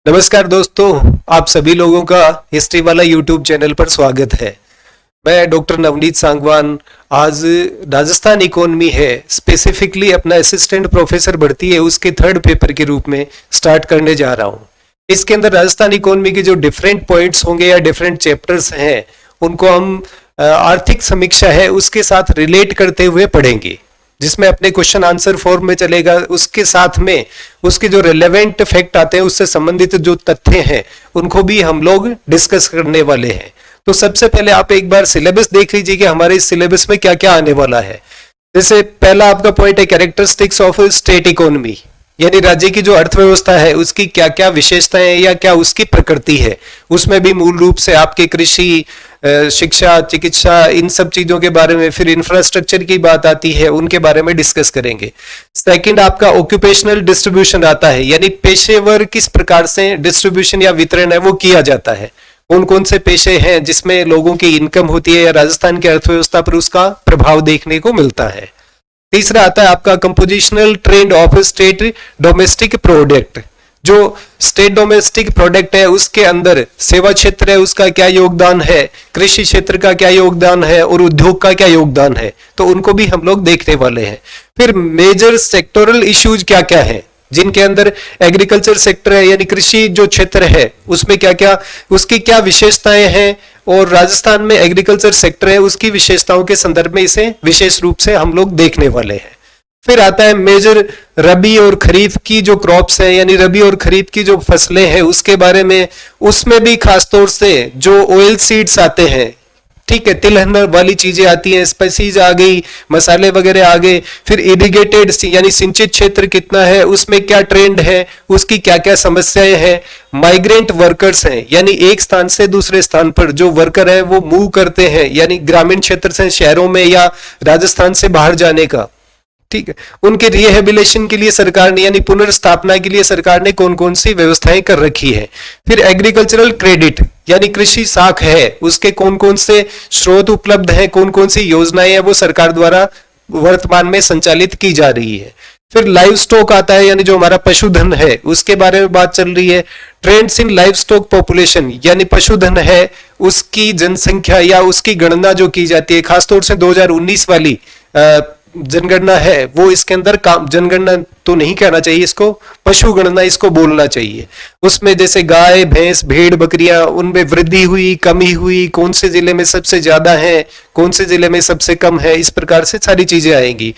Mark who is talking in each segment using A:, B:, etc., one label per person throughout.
A: नमस्कार दोस्तों, आप सभी लोगों का हिस्ट्री वाला यूट्यूब चैनल पर स्वागत है। मैं डॉक्टर नवनीत सांगवान आज राजस्थान इकोनॉमी है स्पेसिफिकली अपना असिस्टेंट प्रोफेसर भर्ती है उसके थर्ड पेपर के रूप में स्टार्ट करने जा रहा हूँ। इसके अंदर राजस्थान इकोनॉमी के जो डिफरेंट पॉइंट्स होंगे या डिफरेंट चैप्टर्स हैं उनको हम आर्थिक समीक्षा है उसके साथ रिलेट करते हुए पढ़ेंगे, जिसमें अपने क्वेश्चन आंसर फॉर्म में चलेगा। उसके साथ में उसके जो रिलेवेंट फैक्ट आते हैं उससे संबंधित जो तथ्य हैं उनको भी हम लोग डिस्कस करने वाले हैं। तो सबसे पहले आप एक बार सिलेबस देख लीजिए कि हमारे इस सिलेबस में क्या क्या आने वाला है। जैसे पहला आपका पॉइंट है कैरेक्टरिस्टिक्स ऑफ स्टेट इकोनॉमी, यानी राज्य की जो अर्थव्यवस्था है उसकी क्या क्या विशेषताएं हैं या क्या उसकी प्रकृति है। उसमें भी मूल रूप से आपके कृषि, शिक्षा, चिकित्सा, इन सब चीजों के बारे में, फिर इंफ्रास्ट्रक्चर की बात आती है उनके बारे में डिस्कस करेंगे। सेकंड आपका ऑक्यूपेशनल डिस्ट्रीब्यूशन आता है, यानी पेशेवर किस प्रकार से डिस्ट्रीब्यूशन या वितरण है वो किया जाता है, कौन कौन से पेशे हैं जिसमें लोगों की इनकम होती है या राजस्थान की अर्थव्यवस्था पर उसका प्रभाव देखने को मिलता है। तीसरा आता है आपका compositional trend of state domestic product, जो स्टेट डोमेस्टिक प्रोडक्ट है उसके अंदर सेवा क्षेत्र है उसका क्या योगदान है, कृषि क्षेत्र का क्या योगदान है और उद्योग का क्या योगदान है, तो उनको भी हम लोग देखने वाले हैं। फिर मेजर सेक्टोरल इश्यूज क्या क्या है जिनके अंदर एग्रीकल्चर सेक्टर है यानी कृषि जो क्षेत्र है उसमें क्या क्या उसकी क्या विशेषताएं हैं और राजस्थान में एग्रीकल्चर सेक्टर है उसकी विशेषताओं के संदर्भ में इसे विशेष रूप से हम लोग देखने वाले हैं। फिर आता है मेजर रबी और खरीफ की जो क्रॉप्स है यानी रबी और खरीफ की जो फसलें हैं उसके बारे में, उसमें भी खासतौर से जो ऑयल सीड्स आते हैं, ठीक है, तिलहन वाली चीजें आती हैं, स्पाइसीज आ गई, मसाले वगैरह आ गए। फिर इरिगेटेड यानी सिंचित क्षेत्र कितना है, उसमें क्या ट्रेंड है, उसकी क्या क्या समस्याएं हैं। माइग्रेंट वर्कर्स हैं यानी एक स्थान से दूसरे स्थान पर जो वर्कर है वो मूव करते हैं, यानी ग्रामीण क्षेत्र से शहरों में या राजस्थान से बाहर जाने का, ठीक है, उनके रिहेबिलिटेशन के लिए सरकार ने यानी पुनर्स्थापना के लिए सरकार ने कौन कौन सी व्यवस्थाएं कर रखी है। फिर एग्रीकल्चरल क्रेडिट यानी कृषि साख है उसके कौन कौन से स्रोत उपलब्ध हैं, कौन कौन सी योजनाएं हैं वो सरकार द्वारा वर्तमान में संचालित की जा रही है। फिर लाइव स्टॉक आता है यानी जो हमारा पशुधन है उसके बारे में बात चल रही है। Trends in live stock population यानी पशुधन है उसकी जनसंख्या या उसकी गणना जो की जाती है, खासतौर से 2019 वाली जनगणना है वो इसके अंदर काम, जनगणना तो नहीं कहना चाहिए इसको, पशु गणना इसको बोलना चाहिए। उसमें जैसे गाय, भैंस, भेड़, बकरियां, उनमें वृद्धि हुई, कमी हुई, कौन से जिले में सबसे ज्यादा है, कौन से जिले में सबसे कम है, इस प्रकार से सारी चीजें आएंगी।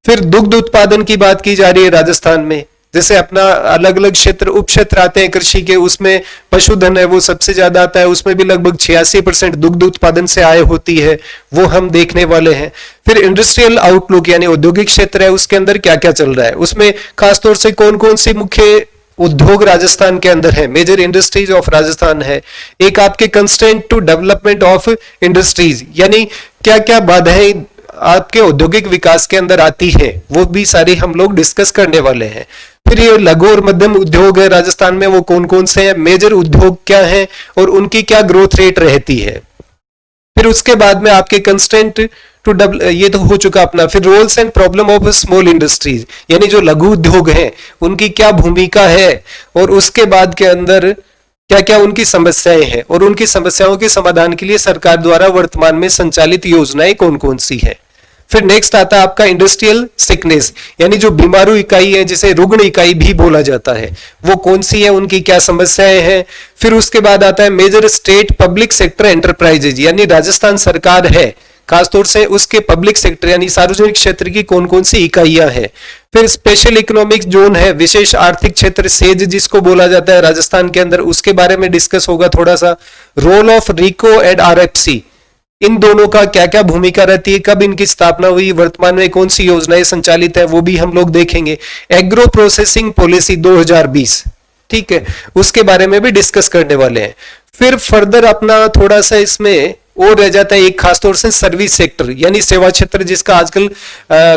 A: फिर दुग्ध उत्पादन की बात की जा रही है राजस्थान में, जैसे अपना अलग अलग क्षेत्र उप क्षेत्र आते हैं कृषि के, उसमें पशुधन है वो सबसे ज्यादा आता है, उसमें भी लगभग 86% दुग्ध उत्पादन से आय होती है, वो हम देखने वाले हैं। फिर इंडस्ट्रियल आउटलुक यानी औद्योगिक क्षेत्र है उसके अंदर क्या क्या चल रहा है, उसमें खासतौर से कौन कौन सी मुख्य उद्योग राजस्थान के अंदर है, मेजर इंडस्ट्रीज ऑफ राजस्थान है। एक आपके constraint to development of industries यानी क्या क्या बाधाएं आपके औद्योगिक विकास के अंदर आती है वो भी सारी हम लोग डिस्कस करने वाले हैं। फिर ये लघु और मध्यम उद्योग है राजस्थान में वो कौन कौन से हैं, मेजर उद्योग क्या है और उनकी क्या ग्रोथ रेट रहती है। फिर उसके बाद में आपके कंस्ट्रेंट टू डेवलप, ये तो हो चुका अपना। फिर roles and problem of small industries यानी जो लघु उद्योग हैं उनकी क्या भूमिका है और उसके बाद के अंदर क्या क्या उनकी समस्याएं हैं और उनकी समस्याओं के समाधान के लिए सरकार द्वारा वर्तमान में संचालित योजनाएं कौन कौन सी है। फिर नेक्स्ट आता है आपका इंडस्ट्रियल सिकनेस यानी जो बीमारू इकाई है जिसे रुग्ण इकाई भी बोला जाता है वो कौन सी है, उनकी क्या समस्याएं हैं। फिर उसके बाद आता है major state public sector enterprises यानी राजस्थान सरकार है खासतौर से उसके पब्लिक सेक्टर यानी सार्वजनिक क्षेत्र की कौन कौन सी इकाइयां हैं। फिर स्पेशल इकोनॉमिक जोन है, विशेष आर्थिक क्षेत्र सेज जिसको बोला जाता है राजस्थान के अंदर, उसके बारे में डिस्कस होगा थोड़ा सा। Role of RIICO and RFC, इन दोनों का क्या क्या भूमिका रहती है, कब इनकी स्थापना हुई, वर्तमान में कौन सी योजनाएं संचालित है वो भी हम लोग देखेंगे। एग्रो प्रोसेसिंग पॉलिसी 2020, ठीक है, उसके बारे में भी डिस्कस करने वाले हैं। फिर फर्दर अपना थोड़ा सा इसमें और रह जाता है एक खासतौर से सर्विस सेक्टर यानी सेवा क्षेत्र जिसका आजकल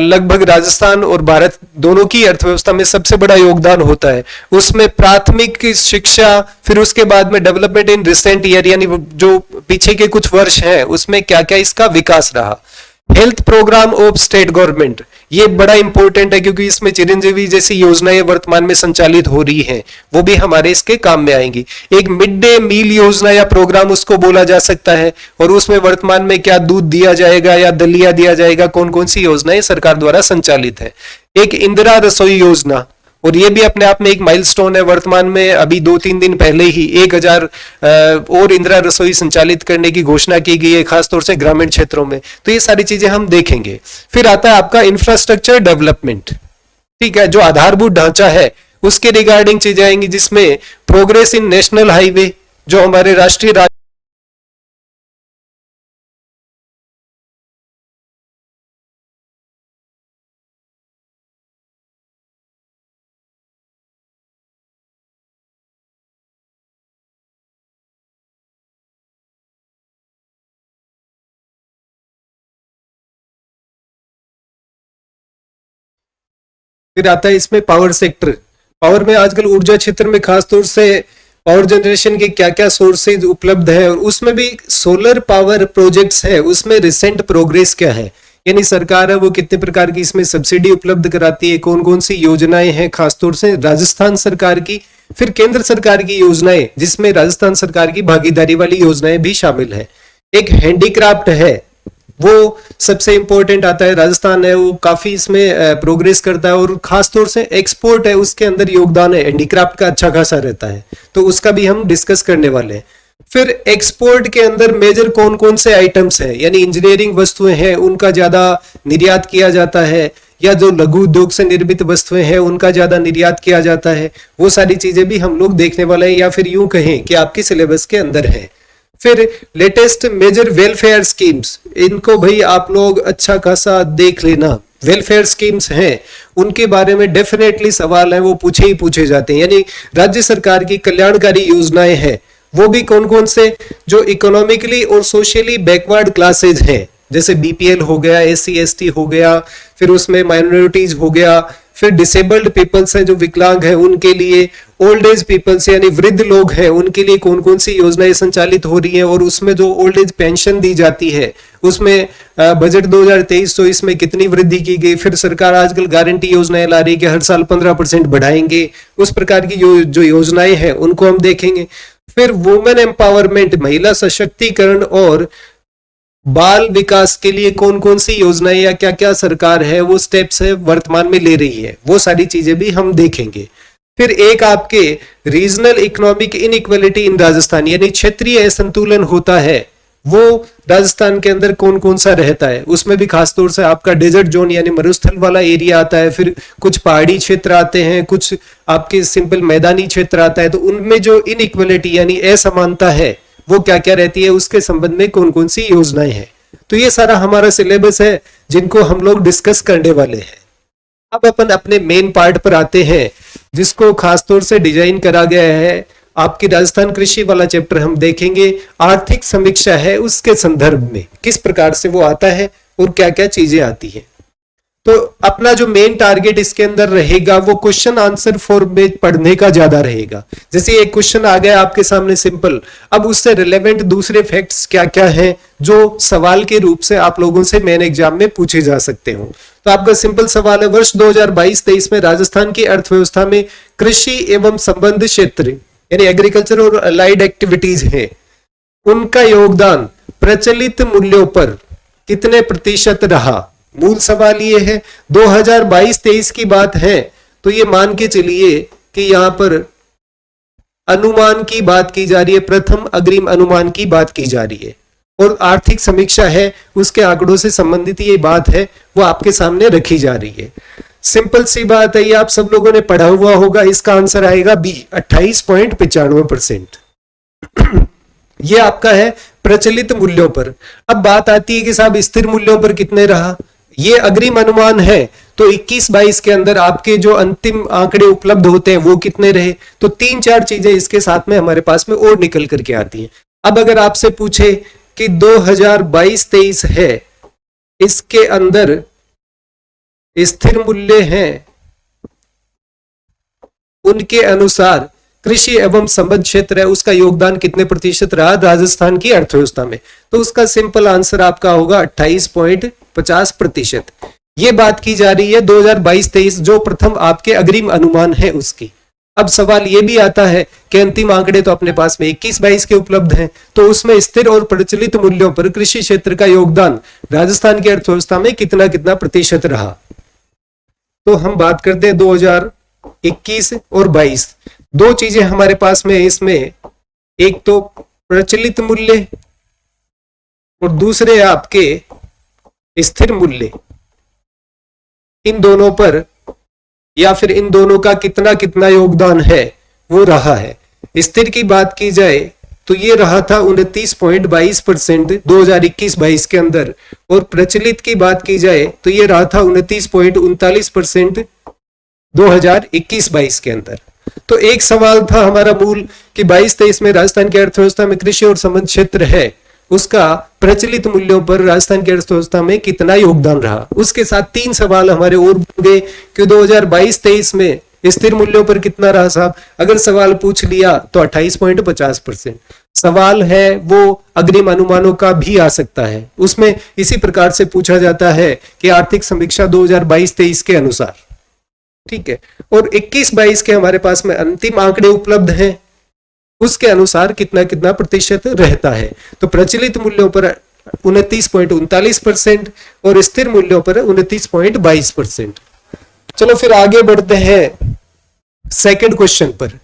A: लगभग राजस्थान और भारत दोनों की अर्थव्यवस्था में सबसे बड़ा योगदान होता है। उसमें प्राथमिक शिक्षा, फिर उसके बाद में डेवलपमेंट इन रिसेंट ईयर यानी जो पीछे के कुछ वर्ष हैं उसमें क्या क्या इसका विकास रहा। Health programme of state government ये बड़ा इंपॉर्टेंट है क्योंकि इसमें चिरंजीवी जैसी योजनाएं वर्तमान में संचालित हो रही हैं, वो भी हमारे इसके काम में आएंगी। एक मिड डे मील योजना या प्रोग्राम उसको बोला जा सकता है, और उसमें वर्तमान में क्या दूध दिया जाएगा या दलिया दिया जाएगा, कौन कौन सी योजनाएं सरकार द्वारा संचालित है। एक इंदिरा रसोई योजना, और ये भी अपने आप में एक माइलस्टोन है। वर्तमान में अभी 2-3 दिन पहले ही 1000 और इंदिरा रसोई संचालित करने की घोषणा की गई है, खासतौर से ग्रामीण क्षेत्रों में। तो ये सारी चीजें हम देखेंगे। फिर आता है आपका इंफ्रास्ट्रक्चर डेवलपमेंट, ठीक है, जो आधारभूत ढांचा है उसके रिगार्डिंग चीजें आएंगी, जिसमें प्रोग्रेस इन नेशनल हाईवे, जो हमारे राष्ट्रीय फिर आता है इसमें पावर सेक्टर। पावर में आजकल ऊर्जा क्षेत्र में खासतौर से पावर जनरेशन के क्या क्या सोर्सेज उपलब्ध है, और उसमें भी सोलर पावर प्रोजेक्ट्स है, उसमें रिसेंट प्रोग्रेस क्या है, यानी सरकार है वो कितने प्रकार की इसमें सब्सिडी उपलब्ध कराती है, कौन कौन सी योजनाएं हैं, खासतौर से राजस्थान सरकार की, फिर केंद्र सरकार की योजनाएं जिसमें राजस्थान सरकार की भागीदारी वाली योजनाएं भी शामिल है। एक हैंडीक्राफ्ट है, वो सबसे इंपॉर्टेंट आता है। राजस्थान है वो काफी इसमें प्रोग्रेस करता है, और खासतौर से एक्सपोर्ट है उसके अंदर योगदान है हैंडीक्राफ्ट का अच्छा खासा रहता है, तो उसका भी हम डिस्कस करने वाले हैं। फिर एक्सपोर्ट के अंदर मेजर कौन कौन से आइटम्स हैं, यानी इंजीनियरिंग वस्तुएं हैं उनका ज्यादा निर्यात किया जाता है, या जो लघु उद्योग से निर्मित वस्तुएं हैं उनका ज्यादा निर्यात किया जाता है, वो सारी चीजें भी हम लोग देखने वाले हैं, या फिर यूं कहें कि आपकी सिलेबस के अंदर है। फिर लेटेस्ट मेजर वेलफेयर स्कीम्स, इनको भाई आप लोग अच्छा खासा देख लेना। वेलफेयर स्कीम्स हैं उनके बारे में डेफिनेटली सवाल है, वो पूछे ही पूछे जाते हैं, यानी राज्य सरकार की कल्याणकारी योजनाएं हैं, वो भी कौन कौन से, जो इकोनॉमिकली और सोशली बैकवर्ड क्लासेज हैं, जैसे बीपीएल हो गया, एससी एसटी हो गया, फिर उसमें माइनॉरिटीज हो गया, फिर डिसेबल्ड पीपल्स है जो विकलांग है उनके लिए, ओल्ड एज पीपल्स यानी वृद्ध लोग हैं उनके लिए कौन कौन सी योजनाएं संचालित हो रही हैं, और उसमें जो ओल्ड एज पेंशन दी जाती है उसमें बजट 2023-24 में कितनी वृद्धि की गई। फिर सरकार आजकल गारंटी योजनाएं ला रही है कि हर साल 15% बढ़ाएंगे, उस प्रकार की जो योजनाएं हैं उनको हम देखेंगे। फिर वुमेन एम्पावरमेंट, महिला सशक्तिकरण और बाल विकास के लिए कौन कौन सी योजनाएं या क्या क्या सरकार है वो स्टेप्स है वर्तमान में ले रही है, वो सारी चीजें भी हम देखेंगे। फिर एक आपके regional economic inequality in Rajasthan, यानी क्षेत्रीय असंतुलन होता है, वो राजस्थान के अंदर कौन कौन सा रहता है, उसमें भी खासतौर से आपका डेजर्ट जोन यानी मरुस्थल वाला एरिया आता है, फिर कुछ पहाड़ी क्षेत्र आते हैं, कुछ आपके सिंपल मैदानी क्षेत्र आता है, तो उनमें जो इनइक्वालिटी यानी असमानता है वो क्या क्या रहती है, उसके संबंध में कौन कौन सी योजनाएं हैं। तो ये सारा हमारा सिलेबस है जिनको हम लोग डिस्कस करने वाले हैं। अब अपन अपने मेन पार्ट पर आते हैं जिसको खासतौर से डिजाइन करा गया है, आपकी राजस्थान कृषि वाला चैप्टर हम देखेंगे। आर्थिक समीक्षा है उसके संदर्भ में किस प्रकार से वो आता है और क्या क्या चीजें आती हैं। तो अपना जो मेन टारगेट इसके अंदर रहेगा वो क्वेश्चन आंसर फॉर्म में पढ़ने का ज्यादा रहेगा। जैसे एक क्वेश्चन आ गया आपके सामने सिंपल, अब उससे रिलेवेंट दूसरे फैक्ट्स क्या क्या हैं जो सवाल के रूप से आप लोगों से मेन एग्जाम में पूछे जा सकते हो। तो आपका सिंपल सवाल है, वर्ष 2022-23 में राजस्थान की अर्थव्यवस्था में कृषि एवं संबंध क्षेत्र यानी एग्रीकल्चर और अलाइड एक्टिविटीज है, उनका योगदान प्रचलित मूल्यों पर कितने प्रतिशत रहा। मूल सवाल ये है, 2022-23 की बात है तो ये मान के चलिए कि यहां पर अनुमान की बात की जा रही है, प्रथम अग्रिम अनुमान की बात की जा रही है, और आर्थिक समीक्षा है उसके आंकड़ों से संबंधित ये बात है वो आपके सामने रखी जा रही है। सिंपल सी बात है, ये आप सब लोगों ने पढ़ा हुआ होगा, इसका आंसर आएगा बी 28.95%। ये आपका है प्रचलित मूल्यों पर। अब बात आती है कि साहब स्थिर मूल्यों पर कितने रहा, ये अग्रिम अनुमान है तो 21-22 के अंदर आपके जो अंतिम आंकड़े उपलब्ध होते हैं वो कितने रहे। तो 3-4 चीजें इसके साथ में हमारे पास में और निकल करके आती हैं। अब अगर आपसे पूछे कि 2022-23 है, इसके अंदर स्थिर मूल्य हैं, उनके अनुसार कृषि एवं संबद्ध क्षेत्र है उसका योगदान कितने प्रतिशत रहा राजस्थान की अर्थव्यवस्था में, तो उसका सिंपल आंसर आपका होगा 28.50%। ये बात की जा रही है 2022-23 जो प्रथम आपके अग्रिम अनुमान है उसकी। अब सवाल ये भी आता है कि अंतिम आंकड़े तो अपने पास में 21-22 के उपलब्ध हैं, तो उसमें स्थिर और प्रचलित मूल्यों पर कृषि क्षेत्र का योगदान राजस्थान की अर्थव्यवस्था में कितना कितना प्रतिशत रहा। तो हम बात करते हैं 2021 और 22, दो चीजें हमारे पास में इसमें, एक तो प्रचलित मूल्य और दूसरे आपके स्थिर मूल्य। इन दोनों पर या फिर इन दोनों का कितना कितना योगदान है वो रहा है। स्थिर की बात की जाए तो ये रहा था 29.22% 2021-22 के अंदर, और प्रचलित की बात की जाए तो ये रहा था 29.39% 2021-22 के अंदर। तो एक सवाल था हमारा मूल कि 22-23 में राजस्थान की अर्थव्यवस्था में कृषि और संबद्ध क्षेत्र है, उसका प्रचलित मूल्यों पर राजस्थान की अर्थव्यवस्था में कितना योगदान रहा। उसके साथ तीन सवाल हमारे और होंगे कि 2022-23 में स्थिर मूल्यों पर कितना रहा साहब। अगर सवाल पूछ लिया तो 28.50%। सवाल है वो अग्रिम अनुमानों का भी आ सकता है, उसमें इसी प्रकार से पूछा जाता है कि आर्थिक समीक्षा 2022-23 के अनुसार, ठीक है, और 21-22 के हमारे पास में अंतिम आंकड़े उपलब्ध हैं, उसके अनुसार कितना कितना प्रतिशत रहता है। तो प्रचलित मूल्यों पर 29.39% और स्थिर मूल्यों पर 29.22%। चलो फिर आगे बढ़ते हैं सेकंड क्वेश्चन पर।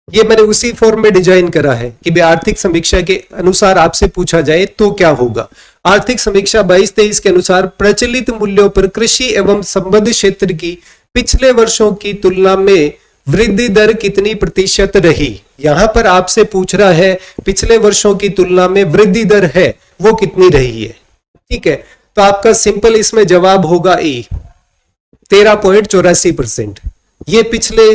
A: ये मैंने उसी फॉर्म में डिजाइन करा है कि आर्थिक समीक्षा के अनुसार आपसे पूछा जाए तो क्या होगा। आर्थिक समीक्षा 22-23 के अनुसार प्रचलित मूल्यों पर कृषि एवं संबद्ध क्षेत्र की पिछले वर्षों की तुलना में वृद्धि दर कितनी प्रतिशत रही। यहां पर आपसे पूछ रहा है पिछले वर्षों की तुलना में वृद्धि दर है वो कितनी रही है, ठीक है। तो आपका सिंपल इसमें जवाब होगा ए, 13.84%। ये पिछले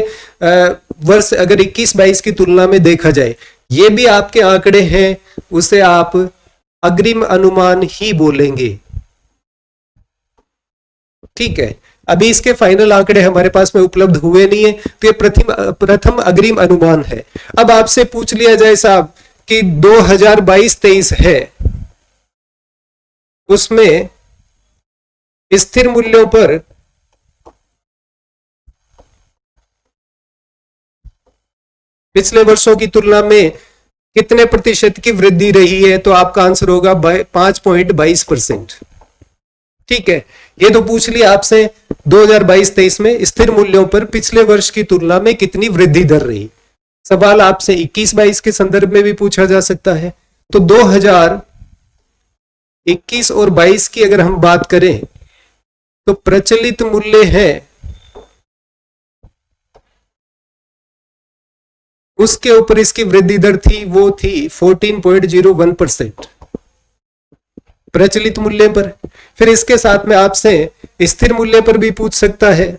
A: वर्ष अगर 21-22 की तुलना में देखा जाए, ये भी आपके आंकड़े हैं, उसे आप अग्रिम अनुमान ही बोलेंगे, ठीक है। अभी इसके फाइनल आंकड़े हमारे पास में उपलब्ध हुए नहीं है, तो ये प्रथम अग्रिम अनुमान है। अब आपसे पूछ लिया जाए साहब कि 2022-23 है, उसमें स्थिर मूल्यों पर पिछले वर्षों की तुलना में कितने प्रतिशत की वृद्धि रही है, तो आपका आंसर होगा 5.22%, ठीक है। ये तो पूछ लिया आपसे 2022-23 में स्थिर मूल्यों पर पिछले वर्ष की तुलना में कितनी वृद्धि दर रही। सवाल आपसे 21-22 के संदर्भ में भी पूछा जा सकता है। तो 2021 और 22 की अगर हम बात करें तो प्रचलित मूल्य है उसके ऊपर इसकी वृद्धि दर थी, वो थी 14.01% प्रचलित मूल्य पर। फिर इसके साथ में आपसे स्थिर मूल्य पर भी पूछ सकता है।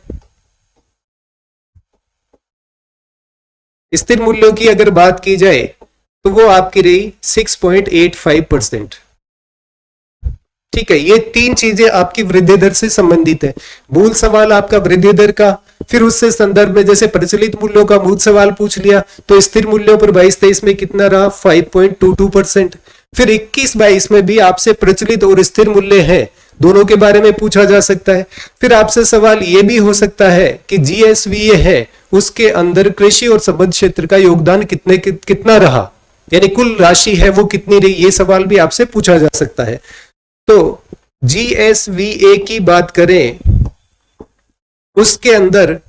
A: स्थिर मूल्यों की अगर बात की जाए तो वो आपकी रही 6.85%, ठीक है। ये तीन चीजें आपकी वृद्धि दर से संबंधित है। मूल सवाल आपका वृद्धि दर का, फिर उससे संदर्भ में जैसे प्रचलित मूल्यों का मूल सवाल पूछ लिया तो स्थिर मूल्यों पर 22-23 में कितना रहा 5.22%। फिर 21-22 में भी आपसे प्रचलित और स्थिर मूल्य हैं, दोनों के बारे में पूछा जा सकता है। फिर आपसे सवाल यह भी हो सकता है कि जीएसवीए है उसके अंदर कृषि और संबद्ध क्षेत्र का योगदान कितना रहा, यानी कुल राशि है वो कितनी रही, ये सवाल भी आपसे पूछा जा सकता है। तो जीएसवीए की बात करें उसके अंदर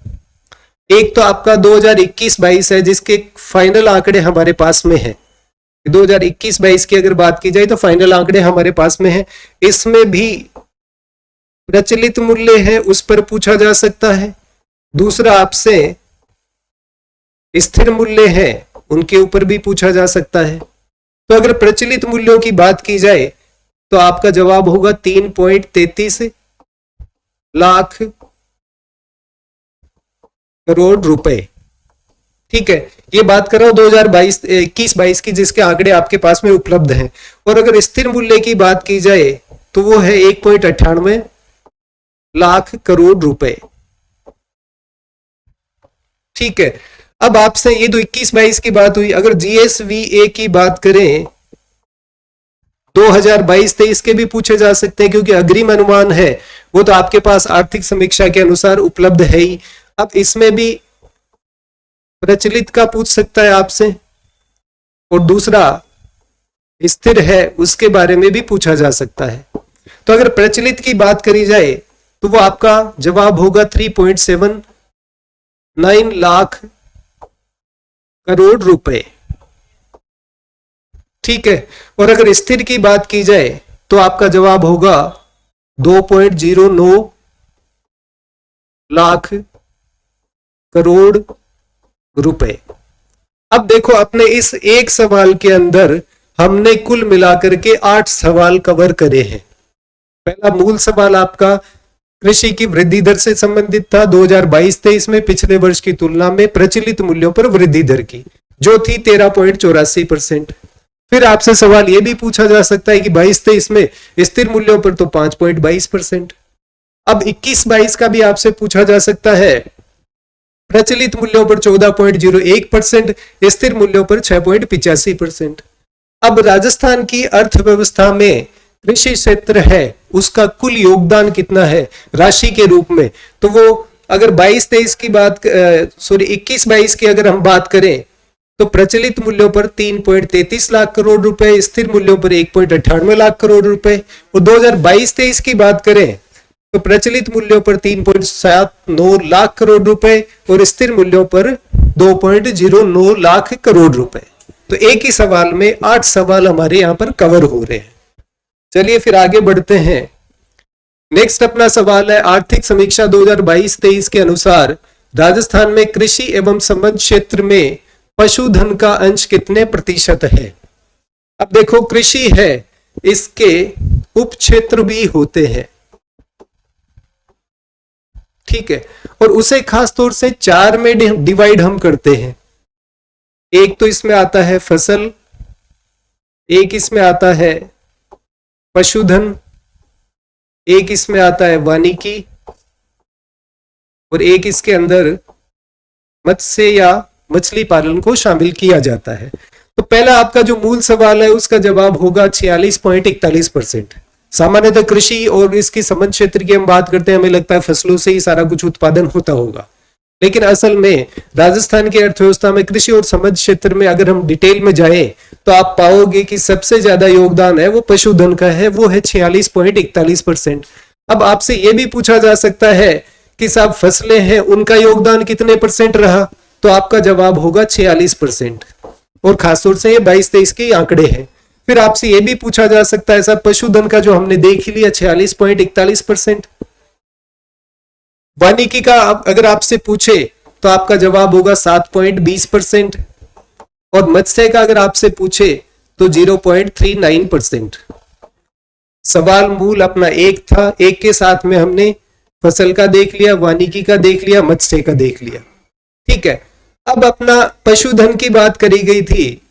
A: एक तो आपका 2021-22 है जिसके फाइनल आंकड़े हमारे पास में है। 2021-22 की अगर बात की जाए तो फाइनल आंकड़े हमारे पास में है, इसमें भी प्रचलित मूल्य है उस पर पूछा जा सकता है। दूसरा आपसे स्थिर मूल्य है उनके ऊपर भी पूछा जा सकता है। तो अगर प्रचलित मूल्यों की बात की जाए तो आपका जवाब होगा 3.33 लाख करोड़ रुपए, ठीक है। ये बात कर रहा हूं 2021-22 की जिसके आंकड़े आपके पास में उपलब्ध हैं। और अगर स्थिर मूल्य की बात की जाए तो वो है 1.98 लाख करोड़ रुपए, ठीक है। अब आपसे ये तो 21-22 की बात हुई, अगर जीएसवीए की बात करें 2022-23 के भी पूछे जा सकते हैं, क्योंकि अग्रिम अनुमान है वो तो आपके पास आर्थिक समीक्षा के अनुसार उपलब्ध है ही। अब इसमें भी प्रचलित का पूछ सकता है आपसे, और दूसरा स्थिर है उसके बारे में भी पूछा जा सकता है। तो अगर प्रचलित की बात करी जाए तो वो आपका जवाब होगा 3.79 लाख करोड़ रुपए। ठीक है, और अगर स्थिर की बात की जाए तो आपका जवाब होगा 2.09 लाख करोड़ रुपए। अब देखो, अपने इस एक सवाल के अंदर हमने कुल मिलाकर के 8 सवाल कवर करे हैं। पहला मूल सवाल आपका कृषि की वृद्धि दर से संबंधित था 2022-23 में पिछले वर्ष की तुलना में प्रचलित मूल्यों पर वृद्धि दर की, जो थी 13.84%। फिर आपसे सवाल यह भी पूछा जा सकता है कि 22-23 में स्थिर मूल्यों पर तो 5.22%। अब 21-22 का भी आपसे पूछा जा सकता है, प्रचलित मूल्यों पर 14.01%, स्थिर मूल्यों पर 6.85%। अब राजस्थान की अर्थव्यवस्था में कृषि क्षेत्र है उसका कुल योगदान कितना है राशि के रूप में, तो वो अगर 22-23 की बात 21-22 की अगर हम बात करें तो प्रचलित मूल्यों पर 3.33 लाख करोड़ रुपए, स्थिर मूल्यों पर 1.98 लाख करोड़ रुपए। और 2022-23 की बात करें तो प्रचलित मूल्यों पर 3.79 लाख करोड़ रुपए और स्थिर मूल्यों पर 2.09 लाख करोड़ रुपए। तो एक ही सवाल में 8 सवाल हमारे यहां पर कवर हो रहे हैं। चलिए फिर आगे बढ़ते हैं। नेक्स्ट अपना सवाल है, आर्थिक समीक्षा 2022-23 के अनुसार राजस्थान में कृषि एवं संबद्ध क्षेत्र में पशुधन का अंश कितने प्रतिशत है। अब देखो, कृषि है इसके उप क्षेत्र भी होते हैं, ठीक है, और उसे खास तौर से 4 में डिवाइड हम करते हैं। एक तो इसमें आता है फसल, एक इसमें आता है पशुधन, एक इसमें आता है वानिकी, और एक इसके अंदर मत्स्य या मछली पालन को शामिल किया जाता है। तो पहला आपका जो मूल सवाल है उसका जवाब होगा 46.41%। सामान्यतः कृषि और इसकी संबद्ध क्षेत्र की हम बात करते हैं, हमें लगता है फसलों से ही सारा कुछ उत्पादन होता होगा, लेकिन असल में राजस्थान की अर्थव्यवस्था में कृषि और संबद्ध क्षेत्र में अगर हम डिटेल में जाएं तो आप पाओगे कि सबसे ज्यादा योगदान है वो पशुधन का है, वो है 46.41%। अब आपसे यह भी पूछा जा सकता है कि साहब फसलें हैं उनका योगदान कितने परसेंट रहा, तो आपका जवाब होगा 46%, और खासतौर से ये 22-23 के आंकड़े हैं। फिर आपसे यह भी पूछा जा सकता है साहब पशुधन का जो हमने देख ही लिया 46.41%, वानिकी का अगर आपसे पूछे तो आपका जवाब होगा 7.20%, और मत्स्य का अगर आपसे पूछे तो 0.39%। सवाल मूल अपना एक था, एक के साथ में हमने फसल का देख लिया, वानिकी का देख लिया, मत्स्य का देख लिया, ठीक है। अब अपना पशुधन की बात करी गई थी,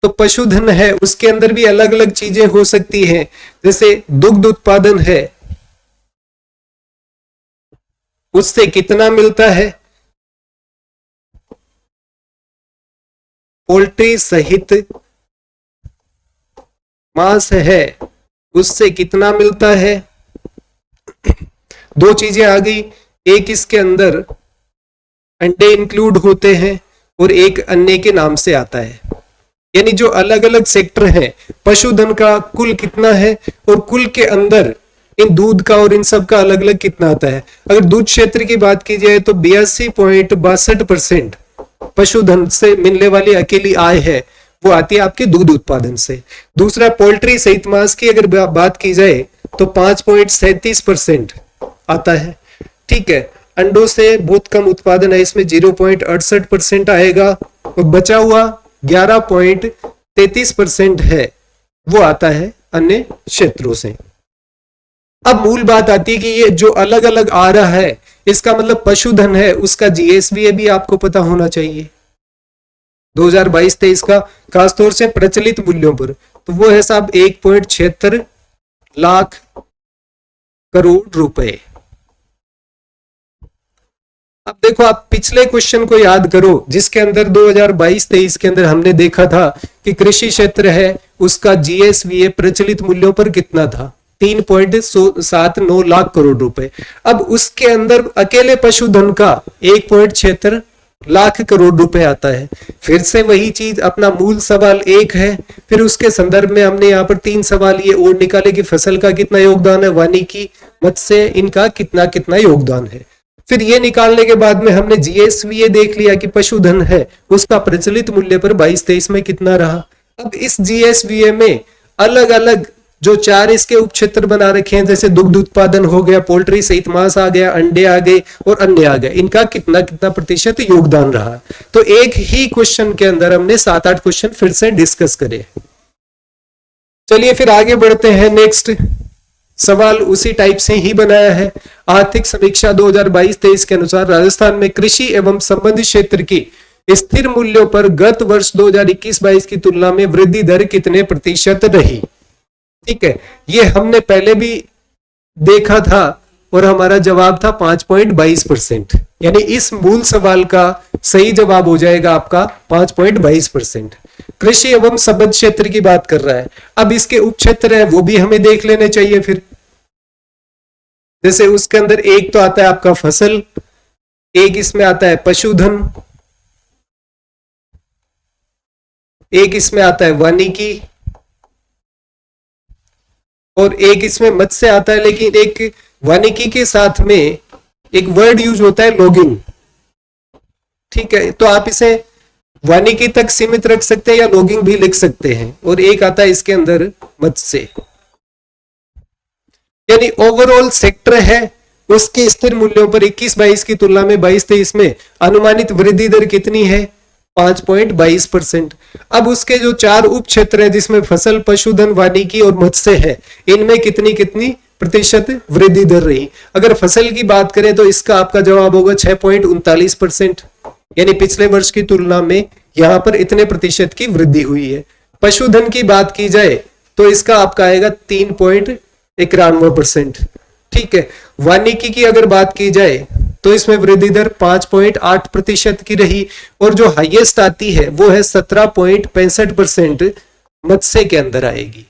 A: तो पशुधन है उसके अंदर भी अलग अलग चीजें हो सकती हैं, जैसे दुग्ध उत्पादन है उससे कितना मिलता है, पोल्ट्री सहित मांस है उससे कितना मिलता है। दो चीजें आ गई, एक इसके अंदर अंडे इंक्लूड होते हैं और एक अन्य के नाम से आता है, यानी जो अलग अलग सेक्टर हैं पशुधन का कुल कितना है और कुल के अंदर इन दूध का और इन सब का अलग अलग कितना आता है। अगर दूध क्षेत्र की बात की जाए तो 82.62% पशुधन से मिलने वाली अकेली आय है वो आती है आपके दूध उत्पादन से। दूसरा पोल्ट्री सहित मांस की अगर बात की जाए तो 5.37% आता है, ठीक है। अंडों से बहुत कम उत्पादन है, इसमें 0.68% आएगा, और बचा हुआ 11.33% है वो आता है अन्य क्षेत्रों से। अब मूल बात आती है कि ये जो अलग अलग आ रहा है इसका मतलब पशुधन है उसका जीएसवी भी आपको पता होना चाहिए 2022-23 का, खासतौर से प्रचलित मूल्यों पर, तो वो है साहब 1.76 लाख करोड़ रुपए। अब देखो, आप पिछले क्वेश्चन को याद करो जिसके अंदर 2022-23 के अंदर हमने देखा था कि कृषि क्षेत्र है उसका जीएसवीए प्रचलित मूल्यों पर कितना था, 3.79 लाख करोड़ रुपए। अब उसके अंदर अकेले पशुधन का 1.76 लाख करोड़ रुपए आता है। फिर से वही चीज, अपना मूल सवाल एक है, फिर उसके संदर्भ में हमने यहाँ पर 3 सवाल ये और निकाले कि फसल का कितना योगदान है, वानिकी, मत्स्य, इनका कितना कितना योगदान है। फिर ये निकालने के बाद में हमने जीएसवीए देख लिया कि पशुधन है उसका प्रचलित मूल्य पर 22-23 में कितना रहा। अब इस जीएसवीए में अलग अलग जो 4 इसके उपक्षेत्र बना रखे हैं, जैसे दुग्ध उत्पादन हो गया, पोल्ट्री सहित मांस आ गया, अंडे आ गए और अन्य आ गए, इनका कितना कितना प्रतिशत योगदान रहा। तो एक ही क्वेश्चन के अंदर हमने 7-8 क्वेश्चन फिर से डिस्कस करे। चलिए फिर आगे बढ़ते हैं। नेक्स्ट सवाल उसी टाइप से ही बनाया है। आर्थिक समीक्षा 2022-23 के अनुसार राजस्थान में कृषि एवं संबंधित क्षेत्र की स्थिर मूल्यों पर गत वर्ष 2021-22 की तुलना में वृद्धि दर कितने प्रतिशत रही। ठीक है, ये हमने पहले भी देखा था और हमारा जवाब था 5.22%। यानी इस मूल सवाल का सही जवाब हो जाएगा आपका 5.22%। कृषि एवं संबद्ध क्षेत्र की बात कर रहा है। अब इसके उपक्षेत्र है वो भी हमें देख लेने चाहिए। फिर जैसे उसके अंदर एक तो आता है आपका फसल, एक इसमें आता है पशुधन, एक इसमें आता है वानिकी और एक इसमें मत्स्य आता है। लेकिन एक वानिकी के साथ में एक वर्ड यूज होता है लॉगिंग। ठीक है, तो आप इसे वानिकी तक सीमित रख सकते हैं या लॉगिंग भी लिख सकते हैं। और एक आता है इसके अंदर मत्स्य। यानी ओवरऑल सेक्टर है उसके स्थिर मूल्यों पर 21-22 की तुलना में 22-23 में अनुमानित वृद्धि दर कितनी है, 5.22%। अब उसके जो 4 उप क्षेत्र है जिसमें फसल, पशुधन, वानिकी और मत्स्य है, इनमें कितनी कितनी प्रतिशत वृद्धि दर रही। अगर फसल की बात करें तो इसका आपका जवाब होगा 6.39%। यानी पिछले वर्ष की तुलना में यहां पर इतने प्रतिशत की वृद्धि हुई है। पशुधन की बात की जाए तो इसका आपका आएगा 3.91%। ठीक है, वानिकी की अगर बात की जाए तो इसमें वृद्धि दर 5.8% की रही और जो हाईएस्ट आती है वो है 17.65% मत्स्य के अंदर आएगी।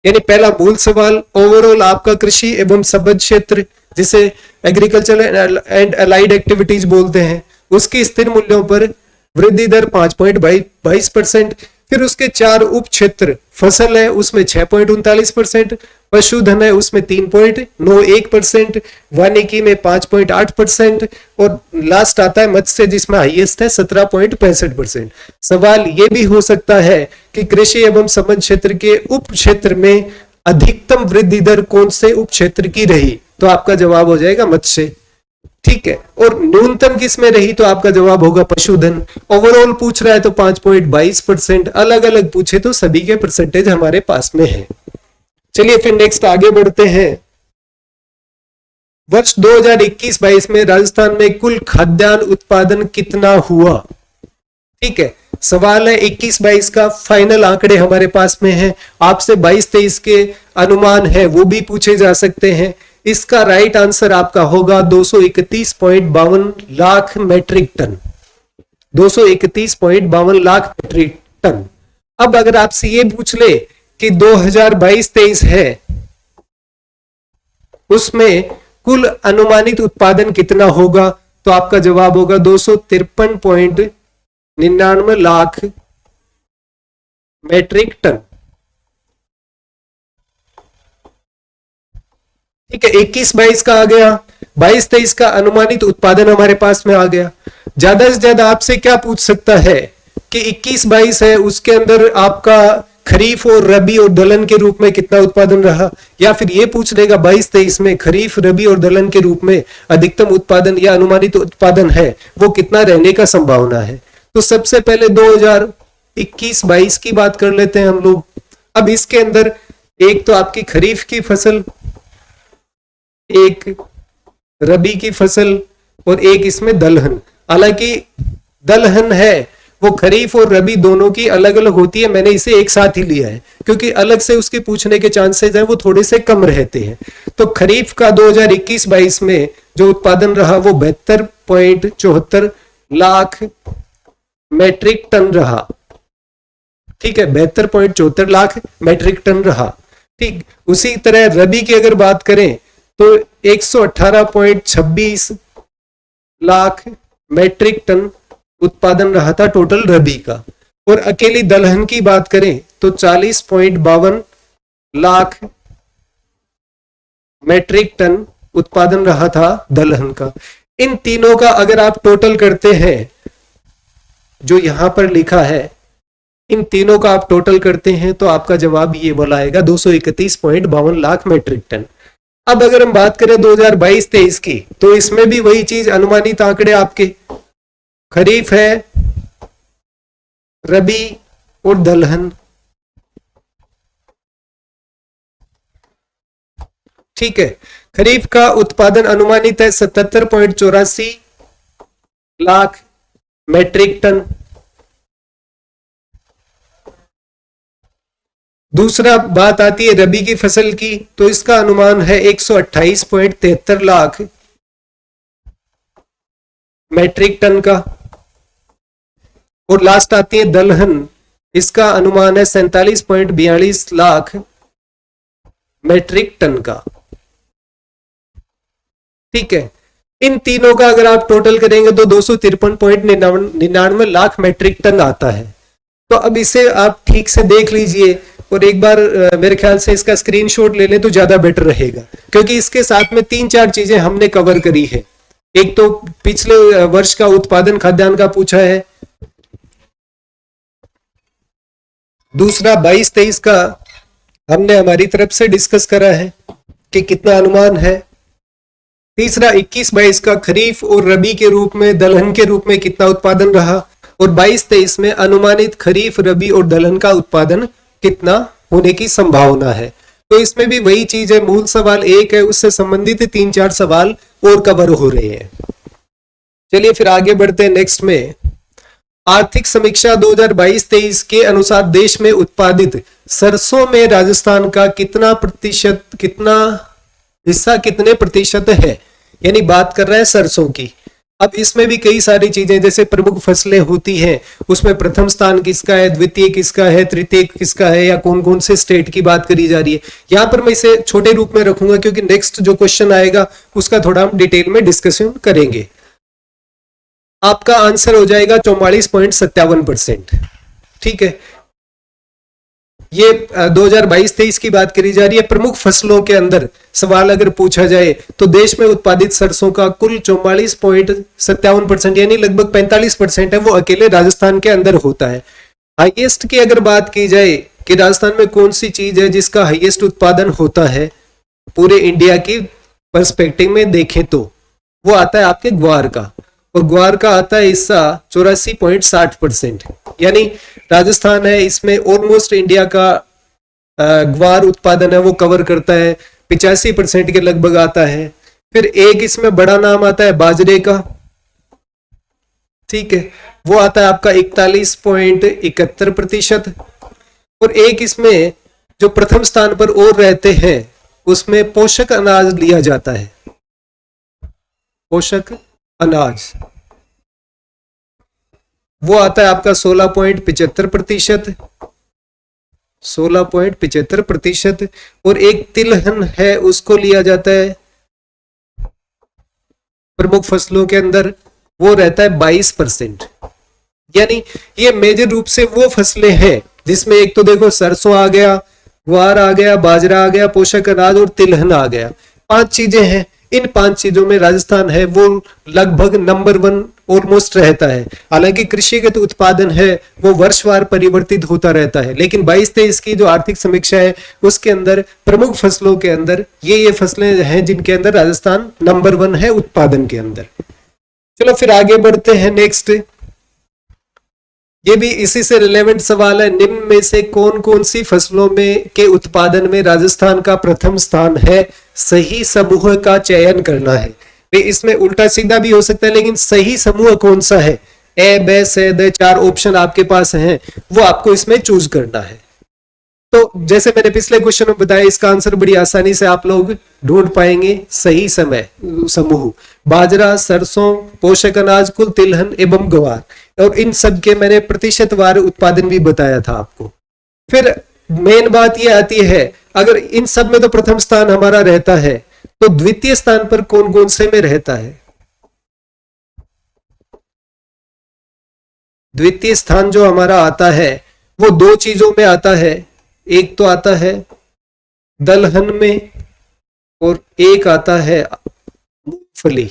A: यानी पहला मूल सवाल ओवरऑल आपका कृषि एवं संबद्ध क्षेत्र जिसे एग्रीकल्चर एंड अलाइड एक्टिविटीज बोलते हैं, उसकी स्थिर मूल्यों पर वृद्धि दर 5.22%। फिर उसके 4 उप क्षेत्र, फसल है उसमें 6.39%, पशुधन है उसमें 3.91%, वानिकी में 5.8% और लास्ट आता है मत्स्य जिसमें हाईएस्ट है 17.65%। सवाल ये भी हो सकता है कि कृषि एवं संबद्ध क्षेत्र के उप क्षेत्र में अधिकतम वृद्धि दर कौन से उप क्षेत्र की रही, तो आपका जवाब हो जाएगा मत्स्य। ठीक है, और न्यूनतम किसमें रही तो आपका जवाब होगा पशुधन। ओवरऑल पूछ रहा है तो 5.22%, अलग अलग पूछे तो सभी के परसेंटेज हमारे पास में है। चलिए फिर नेक्स्ट आगे बढ़ते हैं। वर्ष 2021-22 में राजस्थान में कुल खाद्यान्न उत्पादन कितना हुआ। ठीक है, सवाल है 21-22 का, फाइनल आंकड़े हमारे पास में है। आपसे 22-23 के अनुमान है वो भी पूछे जा सकते हैं। इसका राइट आंसर आपका होगा 231.52 lakh metric tonne. 231.52 lakh metric tonne. अब अगर आपसे ये पूछ ले कि 2022-23 है उसमें कुल अनुमानित उत्पादन कितना होगा, तो आपका जवाब होगा 253.99 लाख मैट्रिक टन। ठीक है, 21-22 का आ गया, 22-23 का अनुमानित उत्पादन हमारे पास में आ गया। ज्यादा से ज्यादा आपसे क्या पूछ सकता है कि 21-22 है उसके अंदर आपका खरीफ और रबी और दलहन के रूप में कितना उत्पादन रहा, या फिर ये पूछ लेगा 22-23 में खरीफ, रबी और दलहन के रूप में अधिकतम उत्पादन या अनुमानित उत्पादन है वो कितना रहने का संभावना है। तो सबसे पहले 2021-22 की बात कर लेते हैं हम लोग। अब इसके अंदर एक तो आपकी खरीफ की फसल, एक रबी की फसल और एक इसमें दलहन। हालांकि दलहन है वो खरीफ और रबी दोनों की अलग अलग होती है। मैंने इसे एक साथ ही लिया है क्योंकि अलग से उसके पूछने के चांसेस हैं वो थोड़े से कम रहते हैं। तो खरीफ का 2021-22 में जो उत्पादन रहा वो 72.74 लाख मैट्रिक टन रहा। ठीक है, 72.74 लाख मैट्रिक टन रहा। ठीक, उसी तरह रबी की अगर बात करें तो 118.26 लाख मैट्रिक टन उत्पादन रहा था टोटल रबी का। और अकेली दलहन की बात करें तो 40.52 लाख मैट्रिक टन उत्पादन रहा था दलहन का। इन तीनों का अगर आप टोटल करते हैं, जो यहां पर लिखा है, इन तीनों का आप टोटल करते हैं तो आपका जवाब ये वाला आएगा 231.52 लाख मैट्रिक टन। अब अगर हम बात करें 2022-23 की तो इसमें भी वही चीज, अनुमानित आंकड़े आपके खरीफ है, रबी और दलहन। ठीक है, खरीफ का उत्पादन अनुमानित है 77.84 लाख मैट्रिक टन। दूसरा बात आती है रबी की फसल की, तो इसका अनुमान है 128.73 लाख मैट्रिक टन का। और लास्ट आती है दलहन, इसका अनुमान है 47.42 लाख मैट्रिक टन का। ठीक है, इन तीनों का अगर आप टोटल करेंगे तो 253.99 लाख मैट्रिक टन आता है। तो अब इसे आप ठीक से देख लीजिए और एक बार मेरे ख्याल से इसका स्क्रीनशॉट ले लें तो ज्यादा बेटर रहेगा, क्योंकि इसके साथ में 3-4 चीजें हमने कवर करी है। एक तो पिछले वर्ष का उत्पादन खाद्यान्न का पूछा है, दूसरा 22-23 का हमने हमारी तरफ से डिस्कस करा है कि कितना अनुमान है, तीसरा 21-22 का खरीफ और रबी के रूप में, दलहन के रूप में कितना उत्पादन रहा, और 22-23 में अनुमानित खरीफ, रबी और दलहन का उत्पादन कितना होने की संभावना है। तो इसमें भी वही चीज है, मूल सवाल एक है, उससे संबंधित 3-4 सवाल और कवर हो रहे हैं। चलिए फिर आगे बढ़ते हैं नेक्स्ट में। आर्थिक समीक्षा 2022-23 के अनुसार देश में उत्पादित सरसों में राजस्थान का कितना हिस्सा कितने प्रतिशत है, यानी बात कर रहे हैं सरसों की। अब इसमें भी कई सारी चीजें, जैसे प्रमुख फसलें होती हैं, उसमें प्रथम स्थान किसका है, द्वितीय किसका है, तृतीय किसका है, या कौन कौन से स्टेट की बात करी जा रही है। यहां पर मैं इसे छोटे रूप में रखूंगा क्योंकि नेक्स्ट जो क्वेश्चन आएगा उसका थोड़ा हम डिटेल में डिस्कशन करेंगे। आपका आंसर हो जाएगा 44.57%। ठीक है, ये 2022-23 की बात करी जा रही है। प्रमुख फसलों के अंदर सवाल अगर पूछा जाए तो देश में उत्पादित सरसों का कुल 44.57% यानी लगभग 45% है, वो अकेले राजस्थान के अंदर होता है। हाईएस्ट की अगर बात की जाए कि राजस्थान में कौन सी चीज है जिसका हाईएस्ट उत्पादन होता है पूरे इंडिया की पर्सपेक्टिव में देखें तो वो आता है आपके ग्वार का, और ग्वार का आता है हिस्सा 84.60%, यानी राजस्थान है इसमें ऑलमोस्ट इंडिया का ग्वार उत्पादन है वो कवर करता है, 85% के लगभग आता है। फिर एक इसमें बड़ा नाम आता है बाजरे का, ठीक है, वो आता है आपका 41.71%। और एक इसमें जो प्रथम स्थान पर और रहते हैं उसमें पोषक अनाज लिया जाता है, पोषक अनाज, वो आता है आपका 16.75%, 16.75%। और एक तिलहन है उसको लिया जाता है प्रमुख फसलों के अंदर, वो रहता है 22%। यानी ये मेजर रूप से वो फसलें हैं जिसमें एक तो देखो सरसों आ गया, ग्वार आ गया, बाजरा आ गया, पोषक अनाज और तिलहन आ गया, 5 चीजें हैं। इन 5 चीजों में राजस्थान है वो लगभग नंबर 1 ऑलमोस्ट रहता है। हालांकि कृषिगत उत्पादन है वो वर्षवार परिवर्तित होता रहता है, लेकिन 22-23 की जो आर्थिक समीक्षा है उसके अंदर प्रमुख फसलों के अंदर ये फसलें हैं जिनके अंदर राजस्थान नंबर 1 है उत्पादन के अंदर। चलो फिर आगे बढ़ते हैं नेक्स्ट। ये भी इसी से रिलेवेंट सवाल है, निम्न में से कौन कौन सी फसलों में के उत्पादन में राजस्थान का प्रथम स्थान है, सही समूह का चयन करना है। इसमें उल्टा सीधा भी हो सकता है, लेकिन सही समूह कौन सा है ए बे से द 4 ऑप्शन आपके पास हैं, वो आपको इसमें चूज करना है। तो जैसे मैंने पिछले क्वेश्चन में बताया, इसका आंसर बड़ी आसानी से आप लोग ढूंढ पाएंगे। सही समय समूह बाजरा, सरसों, पोषक अनाज, कुल तिलहन एवं ग्वार, और इन सब के मैंने प्रतिशतवार उत्पादन भी बताया था आपको। फिर मेन बात यह आती है, अगर इन सब में तो प्रथम स्थान हमारा रहता है, तो द्वितीय स्थान पर कौन कौन से में रहता है? द्वितीय स्थान जो हमारा आता है वो 2 चीजों में आता है। एक तो आता है दलहन में और एक आता है मूंगफली।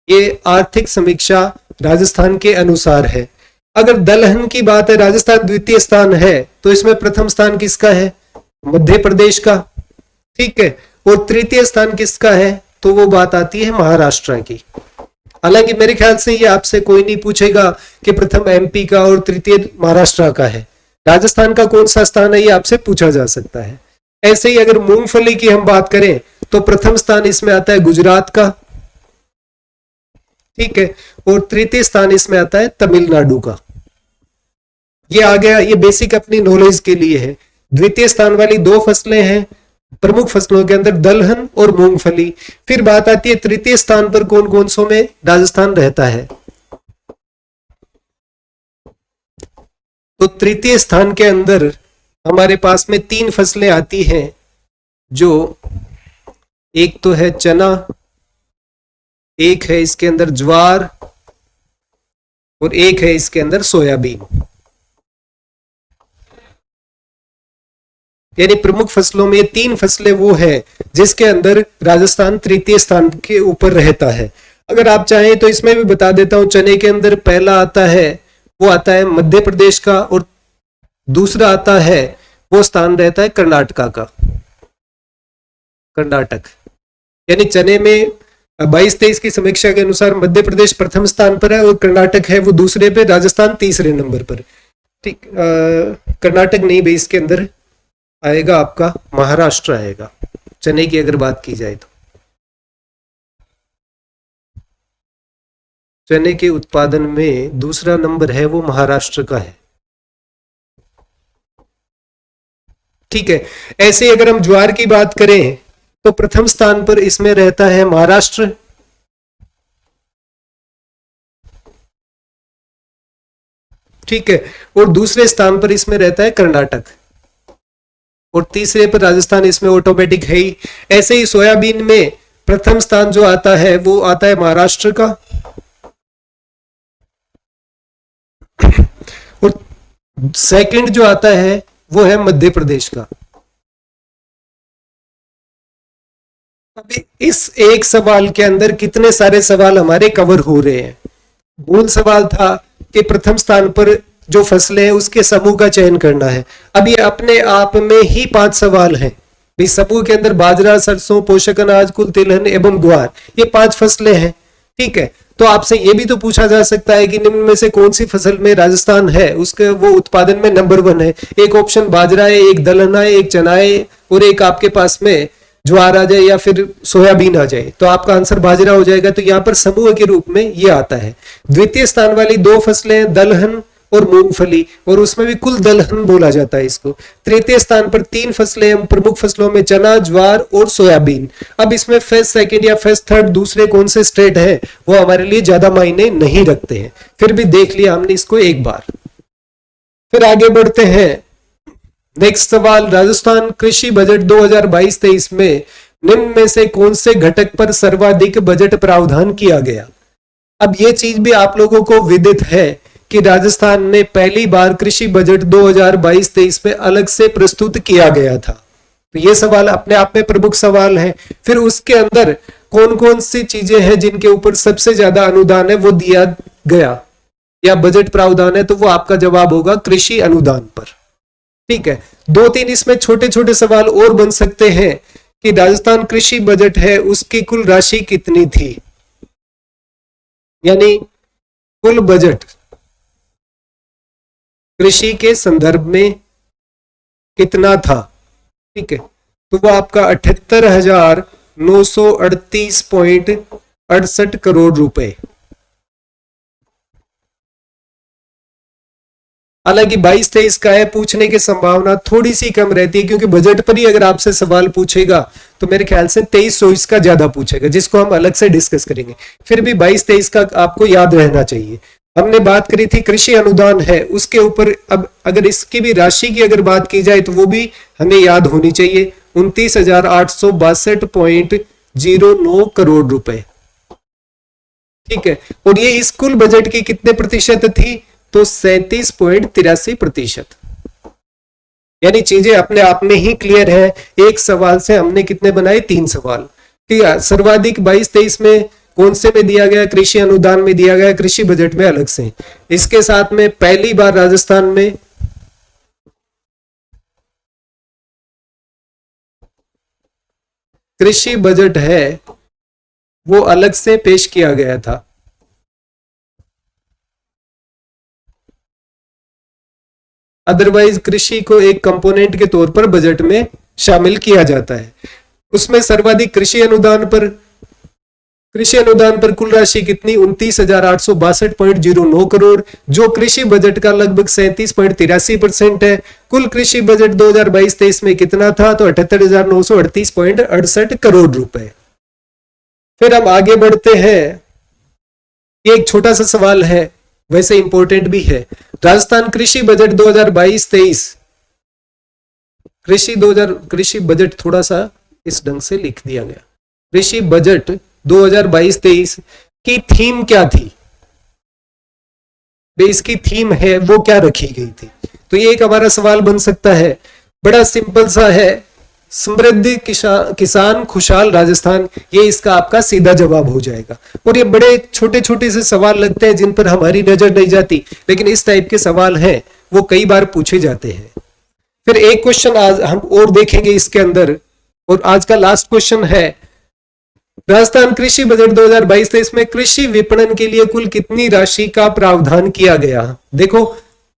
A: ये आर्थिक समीक्षा राजस्थान के अनुसार है। अगर दलहन की बात है, राजस्थान द्वितीय स्थान है, तो इसमें प्रथम स्थान किसका है? मध्य प्रदेश का, ठीक है। और तृतीय स्थान किसका है? तो वो बात आती है महाराष्ट्र की। हालांकि मेरे ख्याल से ये आपसे कोई नहीं पूछेगा कि प्रथम एमपी का और तृतीय महाराष्ट्र का है। राजस्थान का कौन सा स्थान है, ये आपसे पूछा जा सकता है। ऐसे ही अगर मूंगफली की हम बात करें, तो प्रथम स्थान इसमें आता है गुजरात का, ठीक है, और तृतीय स्थान इसमें आता है तमिलनाडु का। ये आ गया, ये बेसिक अपनी नॉलेज के लिए है। द्वितीय स्थान वाली 2 फसलें हैं प्रमुख फसलों के अंदर, दलहन और मूंगफली। फिर बात आती है तृतीय स्थान पर कौन कौन सो में राजस्थान रहता है। तो तृतीय स्थान के अंदर हमारे पास में 3 फसलें आती हैं, जो एक तो है चना, एक है इसके अंदर ज्वार, और एक है इसके अंदर सोयाबीन। यानी प्रमुख फसलों में 3 फसलें वो है जिसके अंदर राजस्थान तृतीय स्थान के ऊपर रहता है। अगर आप चाहें तो इसमें भी बता देता हूं, चने के अंदर पहला आता है, वो आता है मध्य प्रदेश का, और दूसरा आता है, वो स्थान रहता है कर्नाटका का, कर्नाटक। यानी चने में 22-23 की समीक्षा के अनुसार मध्य प्रदेश प्रथम स्थान पर है और कर्नाटक है वो दूसरे पे, राजस्थान तीसरे नंबर पर, ठीक। कर्नाटक नहीं भाई, इसके अंदर आएगा आपका महाराष्ट्र आएगा, चने की अगर बात की जाए तो। चने के उत्पादन में दूसरा नंबर है वो महाराष्ट्र का है, ठीक है। ऐसे ही अगर हम ज्वार की बात करें तो प्रथम स्थान पर इसमें रहता है महाराष्ट्र, ठीक है, और दूसरे स्थान पर इसमें रहता है कर्नाटक, और तीसरे पर राजस्थान इसमें ऑटोमेटिक है ही। ऐसे ही सोयाबीन में प्रथम स्थान जो आता है वो आता है महाराष्ट्र का, और सेकंड जो आता है वो है मध्य प्रदेश का। अभी इस एक सवाल के अंदर कितने सारे सवाल हमारे कवर हो रहे हैं। मूल सवाल था कि प्रथम स्थान पर जो फसलें हैं उसके समूह का चयन करना है। अब ये अपने आप में ही 5 सवाल हैं। इस समूह के अंदर बाजरा, सरसों, पोषक अनाज, कुल तिलहन एवं ग्वार, ये 5 फसलें हैं, ठीक है। तो आपसे ये भी तो पूछा जा सकता है कि निम्न में से कौन सी फसल में राजस्थान है, उसके वो उत्पादन में नंबर 1 है। एक ऑप्शन बाजरा है, एक दलहन है, एक चना है, और एक आपके पास में ज्वार आ जाए या फिर सोयाबीन आ जाए, तो आपका आंसर बाजरा हो जाएगा। तो यहाँ पर समूह के रूप में ये आता है। द्वितीय स्थान वाली 2 फसलें दलहन और मूंगफली, और उसमें भी कुल दलहन बोला जाता है इसको। तृतीय स्थान पर 3 फसलें प्रमुख फसलों में चना, ज्वार और सोयाबीन। अब इसमें फर्स्ट, सेकंड या फर्स्ट, थर्ड दूसरे कौन से स्टेट है वो हमारे लिए ज्यादा मायने नहीं रखते हैं, फिर भी देख लिया हमने इसको एक बार। फिर आगे बढ़ते हैं। नेक्स्ट सवाल, राजस्थान कृषि बजट 2022-23 में निम्न में से कौन से घटक पर सर्वाधिक बजट प्रावधान किया गया। अब ये चीज भी आप लोगों को विदित है कि राजस्थान ने पहली बार कृषि बजट 2022-23 में अलग से प्रस्तुत किया गया था। तो ये सवाल अपने आप में प्रमुख सवाल है। फिर उसके अंदर कौन कौन सी चीजें हैं जिनके ऊपर सबसे ज्यादा अनुदान है वो दिया गया या बजट प्रावधान है, तो वो आपका जवाब होगा कृषि अनुदान पर, ठीक है। 2-3 इसमें छोटे छोटे सवाल और बन सकते हैं कि राजस्थान कृषि बजट है उसकी कुल राशि कितनी थी, यानी कुल बजट कृषि के संदर्भ में कितना था, ठीक है। तो वो आपका 78,938.68 करोड़ रुपए, हालांकि 22-23 का है, पूछने की संभावना थोड़ी सी कम रहती है, क्योंकि बजट पर ही अगर आपसे सवाल पूछेगा तो मेरे ख्याल से 23-24 का ज्यादा पूछेगा, जिसको हम अलग से डिस्कस करेंगे। फिर भी 22-23 का आपको याद रहना चाहिए। हमने बात करी थी कृषि अनुदान है, उसके ऊपर अब अगर इसकी भी राशि की अगर बात की जाए तो वो भी हमें याद होनी चाहिए, 29,862.09 करोड़ रुपए। ठीक है, और ये इस कुल बजट की कितने प्रतिशत थी, तो 37.83%। यानी चीजें अपने आप में ही क्लियर है। एक सवाल से हमने कितने बनाए, 3 सवाल। ठीक है, सर्वाधिक 22-23 में कौन से में दिया गया, कृषि अनुदान में दिया गया, कृषि बजट में अलग से। इसके साथ में पहली बार राजस्थान में कृषि बजट है वो अलग से पेश किया गया था। अदरवाइज कृषि को एक कंपोनेंट के तौर पर बजट में शामिल किया जाता है। उसमें सर्वाधिक कृषि अनुदान पर कुल राशि कितनी, 29,862.09 करोड़, जो कृषि बजट का लगभग 37.83% है। कुल कृषि बजट 2022-23 में कितना था, तो 78,938.68 करोड़ रुपए। फिर हम आगे बढ़ते हैं, ये एक छोटा सा सवाल है, वैसे इंपॉर्टेंट भी है। राजस्थान कृषि बजट 2022-23, कृषि बजट थोड़ा सा इस ढंग से लिख दिया गया। कृषि बजट 2022-23 की थीम क्या थी, इसकी थीम है वो क्या रखी गई थी, तो ये एक हमारा सवाल बन सकता है। बड़ा सिंपल सा है, समृद्ध किसान खुशहाल राजस्थान, ये इसका आपका सीधा जवाब हो जाएगा। और ये बड़े छोटे छोटे से सवाल लगते हैं जिन पर हमारी नजर नहीं जाती, लेकिन इस टाइप के सवाल हैं वो कई बार पूछे जाते हैं। फिर एक क्वेश्चन आज हम और देखेंगे इसके अंदर, और आज का लास्ट क्वेश्चन है, राजस्थान कृषि बजट 2022-23 में कृषि विपणन के लिए कुल कितनी राशि का प्रावधान किया गया। देखो,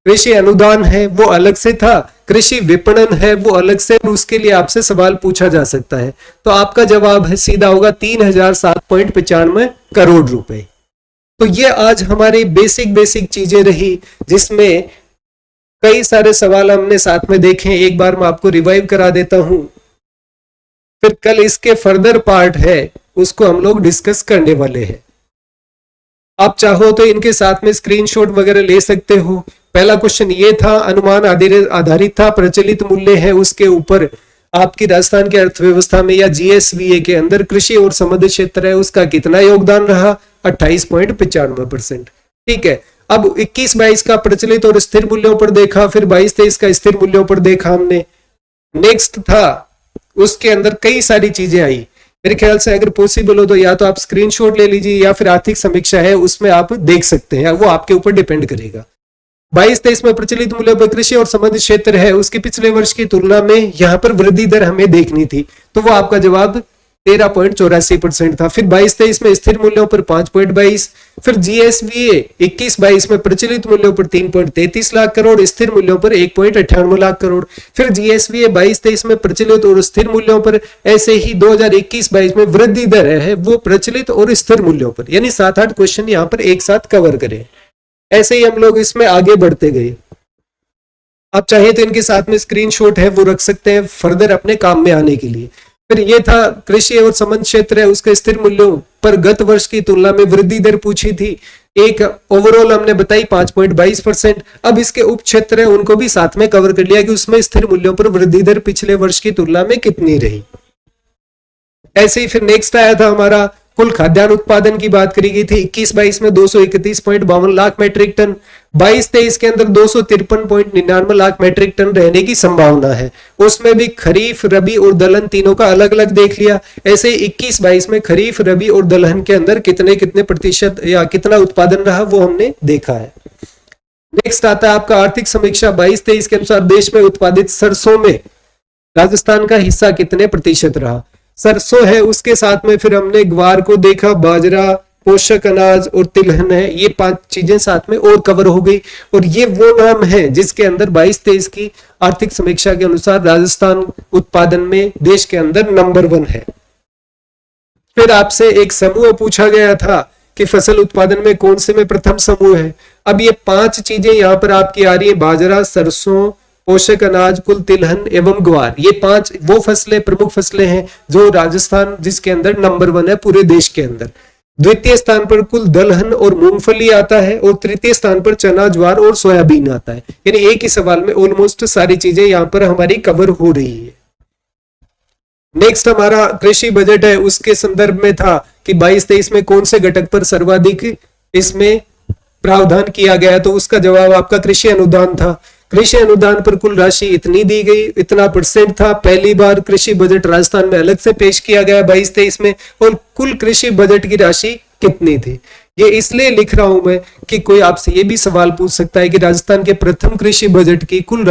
A: कृषि अनुदान है वो अलग से था, कृषि विपणन है वो अलग से, और उसके लिए आपसे सवाल पूछा जा सकता है। तो आपका जवाब है सीधा होगा 3,007.95 करोड़ रुपए। तो ये आज हमारी बेसिक चीजें रही, जिसमें कई सारे सवाल हमने साथ में देखे। एक बार मैं आपको रिवाइव करा देता हूं, फिर कल इसके फर्दर पार्ट है उसको हम लोग डिस्कस करने वाले हैं। आप चाहो तो इनके साथ में स्क्रीनशॉट वगैरह ले सकते हो। पहला क्वेश्चन ये था, अनुमान आधारित था, प्रचलित मूल्य है उसके ऊपर आपकी राजस्थान की अर्थव्यवस्था में या जीएसवीए के अंदर कृषि और समृद्ध क्षेत्र है उसका कितना योगदान रहा, 28.95%। ठीक है, अब 21-22 का प्रचलित और स्थिर मूल्यों पर देखा, फिर 22-23 का स्थिर मूल्यों पर देखा हमने। नेक्स्ट था, उसके अंदर कई सारी चीजें आई। मेरे ख्याल से अगर पॉसिबल हो तो या तो आप स्क्रीनशॉट ले लीजिए या फिर आर्थिक समीक्षा है उसमें आप देख सकते हैं, वो आपके ऊपर डिपेंड करेगा। 22-23 में प्रचलित मूल्य पर कृषि और संबंधित क्षेत्र है उसके पिछले वर्ष की तुलना में यहाँ पर वृद्धि दर हमें देखनी थी, तो वो आपका जवाब 13.84% था। फिर 22-23 में स्थिर मूल्यों पर 5.22, फिर जीएसवीए 21-22 में प्रचलित मूल्यों पर 3.33 लाख करोड़, स्थिर मूल्यों पर 1.98 लाख करोड़। फिर जीएसवीए 22-23 में प्रचलित और स्थिर मूल्यों पर, ऐसे ही 2021-22 में वृद्धि दर है वो प्रचलित और स्थिर मूल्यों पर। यानी 7-8 क्वेश्चन यहाँ पर एक साथ कवर करें। ऐसे ही हम लोग इसमें आगे बढ़ते गए। आप चाहे तो इनके साथ में स्क्रीनशॉट है वो रख सकते हैं फर्दर अपने काम में आने के लिए। फिर ये था कृषि और संबंध क्षेत्र है उसके स्थिर मूल्यों पर गत वर्ष की तुलना में वृद्धि दर पूछी थी, एक ओवरऑल हमने बताई 5.22%। अब इसके उप क्षेत्र है उनको भी साथ में कवर कर लिया कि उसमें स्थिर मूल्यों पर वृद्धि दर पिछले वर्ष की तुलना में कितनी रही। ऐसे ही फिर नेक्स्ट आया था हमारा कुल खाद्यान्न उत्पादन की बात करी गई थी। 21-22 में 231.52 लाख मैट्रिक टन, 22-23 के अंदर 253.99 लाख मैट्रिक टन रहने की संभावना है। उसमें भी खरीफ, रबी और दलहन तीनों का अलग अलग देख लिया। ऐसे 21-22 में खरीफ, रबी और दलहन के अंदर कितने कितने प्रतिशत या कितना उत्पादन रहा वो हमने देखा है। नेक्स्ट आता है आपका आर्थिक समीक्षा 22-23 के अनुसार देश में उत्पादित सरसों में राजस्थान का हिस्सा कितने प्रतिशत रहा। सरसों है उसके साथ में फिर हमने ग्वार को देखा, बाजरा, पोषक अनाज और तिलहन है, ये 5 चीजें साथ में और कवर हो गई। और ये वो नाम है जिसके अंदर 22-23 की आर्थिक समीक्षा के अनुसार राजस्थान उत्पादन में देश के अंदर नंबर 1 है। फिर आपसे एक समूह पूछा गया था कि फसल उत्पादन में कौन से में प्रथम समूह है। अब ये 5 चीजें यहाँ पर आपकी आ रही है, बाजरा, सरसों, पोषक अनाज, कुल तिलहन एवं ग्वार। ये 5 वो फसलें, प्रमुख फसलें हैं जो राजस्थान जिसके अंदर नंबर 1 है पूरे देश के अंदर। द्वितीय स्थान पर कुल दलहन और मूंगफली आता है, और तृतीय स्थान पर चना, ज्वार और सोयाबीन आता है। यानी एक ही सवाल में ऑलमोस्ट सारी चीजें यहाँ पर हमारी कवर हो रही है। नेक्स्ट हमारा कृषि बजट है, उसके संदर्भ में था कि 22-23 में कौन से घटक पर सर्वाधिक इसमें प्रावधान किया गया, तो उसका जवाब आपका कृषि अनुदान था। कृषि अनुदान पर कुल राशि इतनी दी गई, इतना परसेंट था। पहली बार कृषि बजट राजस्थान में अलग से पेश किया गया 22-23 में, और कुल कृषि बजट की राशि कितनी थी। ये इसलिए लिख रहा हूं मैं कि कोई आपसे ये भी सवाल पूछ सकता है कि राजस्थान के प्रथम कृषि बजट की कुल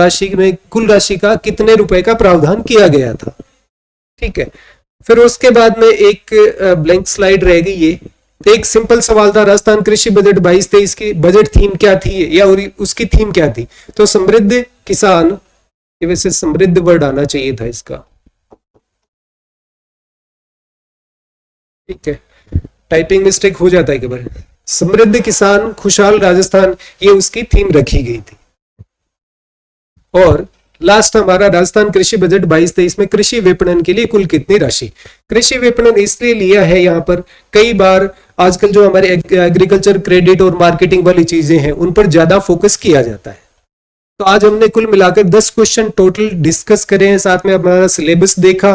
A: राशि का कितने रुपए का प्रावधान किया गया था। ठीक है, फिर उसके बाद में एक ब्लैंक स्लाइड रह गई। ये एक सिंपल सवाल था, राजस्थान कृषि बजट 22-23 की बजट थीम क्या थी, या उसकी थीम क्या थी। तो समृद्ध किसान, ये वैसे समृद्ध वर्ड आना चाहिए था इसका, ठीक है, टाइपिंग मिस्टेक हो जाता है कई बार। समृद्ध किसान, खुशहाल राजस्थान, ये उसकी थीम रखी गई थी। और लास्ट हमारा राजस्थान कृषि बजट 22-23 में कृषि विपणन के लिए कुल कितनी राशि। कृषि विपणन इसलिए लिया है यहाँ पर, कई बार आजकल जो हमारे एग्रीकल्चर क्रेडिट और मार्केटिंग वाली चीजें हैं उन पर ज्यादा फोकस किया जाता है। तो आज हमने कुल मिलाकर 10 क्वेश्चन टोटल डिस्कस करे हैं, साथ में हमारा सिलेबस देखा।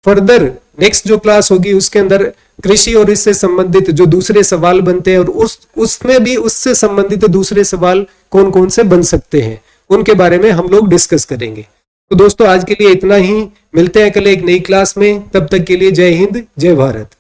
A: फर्दर नेक्स्ट जो क्लास होगी उसके अंदर कृषि और इससे संबंधित जो दूसरे सवाल बनते हैं, और उसमें भी उससे संबंधित दूसरे सवाल कौन कौन से बन सकते हैं, उनके बारे में हम लोग डिस्कस करेंगे। तो दोस्तों आज के लिए इतना ही, मिलते हैं कल एक नई क्लास में, तब तक के लिए जय हिंद, जय भारत।